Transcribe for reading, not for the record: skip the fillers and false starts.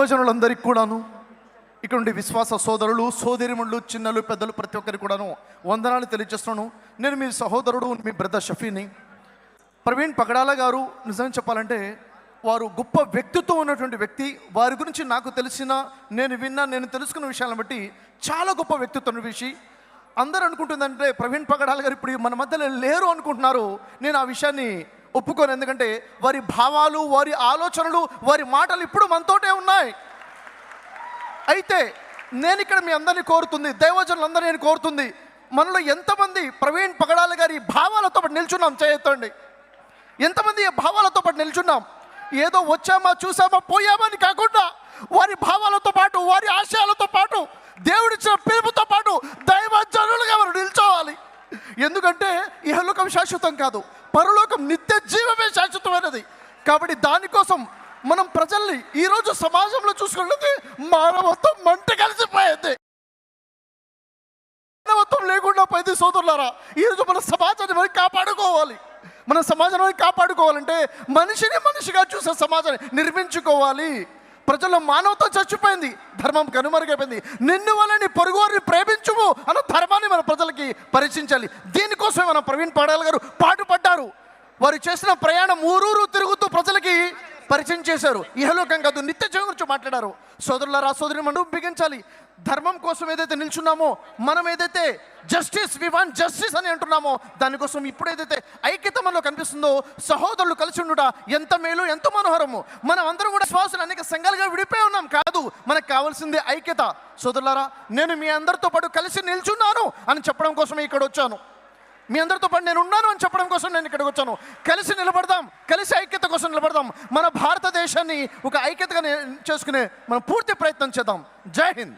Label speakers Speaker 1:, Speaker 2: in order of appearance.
Speaker 1: దైవజనులందరికీ కూడాను, ఇక్కడ ఉండే విశ్వాస సోదరులు, సోదరిమణులు, చిన్నలు, పెద్దలు, ప్రతి ఒక్కరికి కూడాను వందనాలు తెలియజేస్తున్నాను. నేను మీ సహోదరుడు, మీ బ్రదర్ షఫీని. ప్రవీణ్ పగడాల గారు నిజం చెప్పాలంటే వారు గొప్ప వ్యక్తిత్వం ఉన్నటువంటి వ్యక్తి. వారి గురించి నాకు తెలిసిన, నేను తెలుసుకున్న విషయాలను బట్టి చాలా గొప్ప వ్యక్తిత్వం విషయం. అందరూ అనుకుంటుందంటే ప్రవీణ్ పగడాల గారు ఇప్పుడు మన మధ్యలో లేరు అనుకుంటున్నారు. నేను ఆ విషయాన్ని ఒప్పుకోను. ఎందుకంటే వారి భావాలు, వారి ఆలోచనలు, వారి మాటలు ఇప్పుడు మనతోటే ఉన్నాయి. అయితే నేను ఇక్కడ మీ అందరినీ కోరుతుంది, దైవజనులందరూ నేను కోరుతుంది, మనలో ఎంతమంది ప్రవీణ్ పగడాల గారి భావాలతో పాటు నిల్చున్నాం? చేయొద్దండి. ఎంతమంది ఈ భావాలతో పాటు నిల్చున్నాం? ఏదో వచ్చామా, చూసామా, పోయామా అని కాకుండా వారి భావాలతో పాటు, వారి ఆశయాలతో పాటు, దేవుడిచ్చిన పిలుపుతో పాటు దైవజనులుగా మనం నిల్చోవాలి. ఎందుకంటే ఇహలోకం శాశ్వతం కాదు, పరలోకం నిత్య జీవమే శాశ్వతమైనది. కాబట్టి దానికోసం మనం ప్రజల్ని ఈరోజు సమాజంలో చూసుకుంటే మానవత్వం మంట కలిసిపోయింది. మానవత్వం లేకుండా పోయింది. సోదరులారా, ఈరోజు మన సమాజాన్ని మనం కాపాడుకోవాలి. మన సమాజాన్ని కాపాడుకోవాలంటే మనిషిని మనిషిగా చూసే సమాజాన్ని నిర్మించుకోవాలి. ప్రజల్లో మానవత్వం చచ్చిపోయింది, ధర్మం కనుమరుగైపోయింది. నిన్ను వలని పొరుగువారిని ప్రేమించుము అన్న ధర్మాన్ని మన ప్రజలకి పరిచయించాలి. దీనికోసమే మన ప్రవీణ్ పగడాల గారు పాటుపడ్డారు. వారు చేసిన ప్రయాణం ఊరూరు తిరుగుతూ ప్రజలకి పరిచయం చేశారు. ఇహలోకం కాదు, నిత్య జీవం గురించి మాట్లాడారు. సోదరులారా, సోదరి మనం బిగించాలి. ధర్మం కోసం ఏదైతే నిల్చున్నామో, మనం ఏదైతే వి వాంట్ జస్టిస్ అని అంటున్నామో, దానికోసం ఇప్పుడు ఏదైతే ఐక్యత మనలో కనిపిస్తుందో, సహోదరులు కలిసి ఉండుట ఎంత మేలు, ఎంత మనోహరము. మనం అందరం కూడా విశ్వాసులు అనేక సంఘాలుగా విడిపోయి ఉన్నాం కాదు, మనకు కావాల్సింది ఐక్యత. సోదరులారా, నేను మీ అందరితో పాటు కలిసి నిల్చున్నాను అని చెప్పడం కోసమే ఇక్కడ వచ్చాను. మీ అందరితో పాటు నేను ఉన్నాను అని చెప్పడం కోసం నేను ఇక్కడికి వచ్చాను. కలిసి నిలబడదాం, కలిసి ఐక్యత కోసం నిలబడదాం. మన భారతదేశాన్ని ఒక ఐక్యతగా చేసుకునే మనం పూర్తి ప్రయత్నం చేద్దాం. జై హింద్.